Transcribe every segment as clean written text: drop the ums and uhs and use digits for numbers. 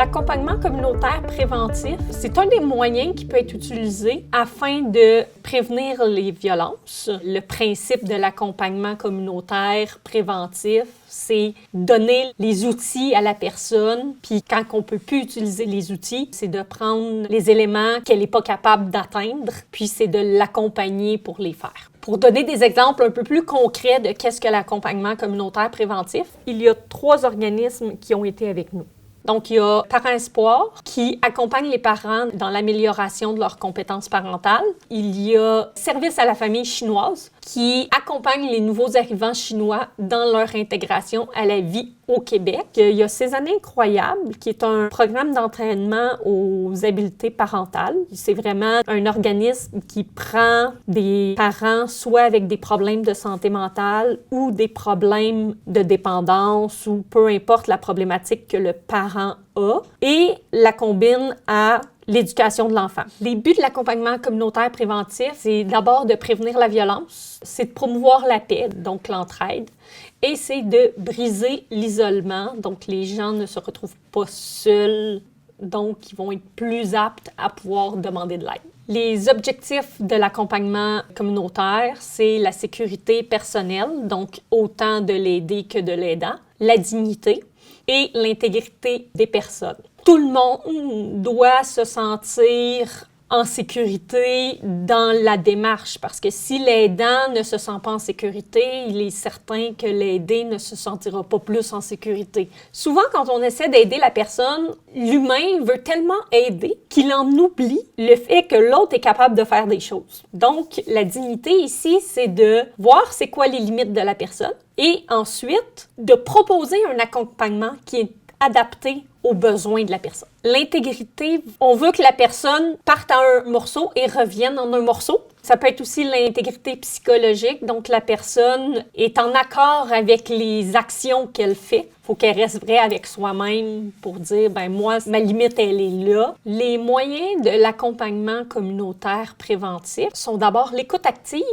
L'accompagnement communautaire préventif, c'est un des moyens qui peut être utilisé afin de prévenir les violences. Le principe de l'accompagnement communautaire préventif, c'est donner les outils à la personne, puis quand on peut plus utiliser les outils, c'est de prendre les éléments qu'elle n'est pas capable d'atteindre, puis c'est de l'accompagner pour les faire. Pour donner des exemples un peu plus concrets de qu'est-ce que l'accompagnement communautaire préventif, il y a 3 organismes qui ont été avec nous. Donc, il y a Parents Espoir qui accompagne les parents dans l'amélioration de leurs compétences parentales. Il y a Service à la famille chinoise qui accompagne les nouveaux arrivants chinois dans leur intégration à la vie au Québec. Il y a Ces années incroyables qui est un programme d'entraînement aux habiletés parentales. C'est vraiment un organisme qui prend des parents soit avec des problèmes de santé mentale ou des problèmes de dépendance ou peu importe la problématique que le parent a et la combine à l'éducation de l'enfant. Les buts de l'accompagnement communautaire préventif, c'est d'abord de prévenir la violence, c'est de promouvoir la paix, donc l'entraide, et c'est de briser l'isolement, donc les gens ne se retrouvent pas seuls, donc ils vont être plus aptes à pouvoir demander de l'aide. Les objectifs de l'accompagnement communautaire, c'est la sécurité personnelle, donc autant de l'aider que de l'aidant, la dignité et l'intégrité des personnes. Tout le monde doit se sentir en sécurité dans la démarche parce que si l'aidant ne se sent pas en sécurité, il est certain que l'aidé ne se sentira pas plus en sécurité. Souvent, quand on essaie d'aider la personne, l'humain veut tellement aider qu'il en oublie le fait que l'autre est capable de faire des choses. Donc, la dignité ici, c'est de voir c'est quoi les limites de la personne et ensuite de proposer un accompagnement qui est adapté aux besoins de la personne. L'intégrité, on veut que la personne parte à un morceau et revienne en un morceau. Ça peut être aussi l'intégrité psychologique, donc la personne est en accord avec les actions qu'elle fait. Il faut qu'elle reste vraie avec soi-même pour dire, moi, ma limite, elle est là. Les moyens de l'accompagnement communautaire préventif sont d'abord l'écoute active,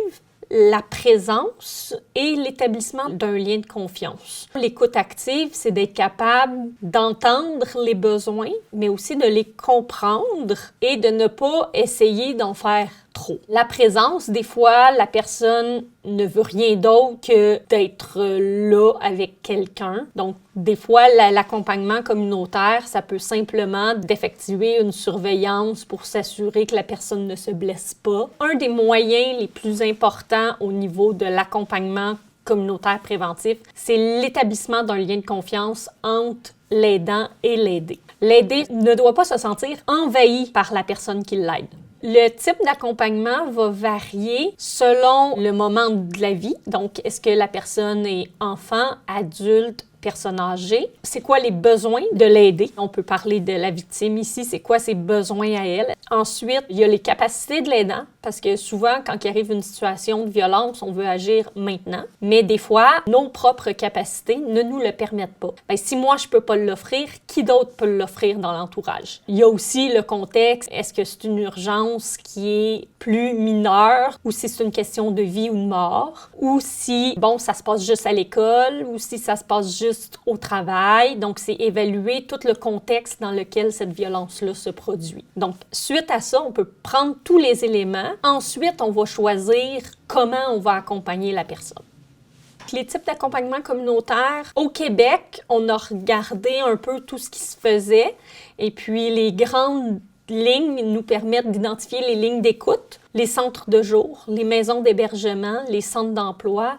la présence et l'établissement d'un lien de confiance. L'écoute active, c'est d'être capable d'entendre les besoins, mais aussi de les comprendre et de ne pas essayer d'en faire trop. La présence, des fois, la personne ne veut rien d'autre que d'être là avec quelqu'un. Donc, des fois, l'accompagnement communautaire, ça peut simplement d'effectuer une surveillance pour s'assurer que la personne ne se blesse pas. Un des moyens les plus importants au niveau de l'accompagnement communautaire préventif, c'est l'établissement d'un lien de confiance entre l'aidant et l'aidé. L'aidé ne doit pas se sentir envahi par la personne qui l'aide. Le type d'accompagnement va varier selon le moment de la vie. Donc, est-ce que la personne est enfant, adulte, personne âgée? C'est quoi les besoins de l'aider? On peut parler de la victime ici, c'est quoi ses besoins à elle? Ensuite, il y a les capacités de l'aidant, parce que souvent, quand il arrive une situation de violence, on veut agir maintenant. Mais des fois, nos propres capacités ne nous le permettent pas. Si moi, je peux pas l'offrir, qui d'autre peut l'offrir dans l'entourage? Il y a aussi le contexte, est-ce que c'est une urgence qui est plus mineure, ou si c'est une question de vie ou de mort, ou si, ça se passe juste à l'école, ou si ça se passe juste au travail. Donc, c'est évaluer tout le contexte dans lequel cette violence-là se produit. Donc, suite à ça, on peut prendre tous les éléments. Ensuite, on va choisir comment on va accompagner la personne. Les types d'accompagnement communautaire, au Québec, on a regardé un peu tout ce qui se faisait et puis les grandes lignes nous permettent d'identifier les lignes d'écoute, les centres de jour, les maisons d'hébergement, les centres d'emploi,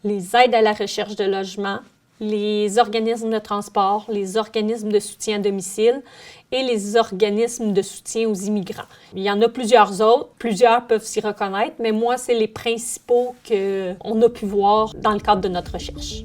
les aides à la recherche de logement, les organismes de transport, les organismes de soutien à domicile et les organismes de soutien aux immigrants. Il y en a plusieurs autres, plusieurs peuvent s'y reconnaître, mais moi, c'est les principaux qu'on a pu voir dans le cadre de notre recherche.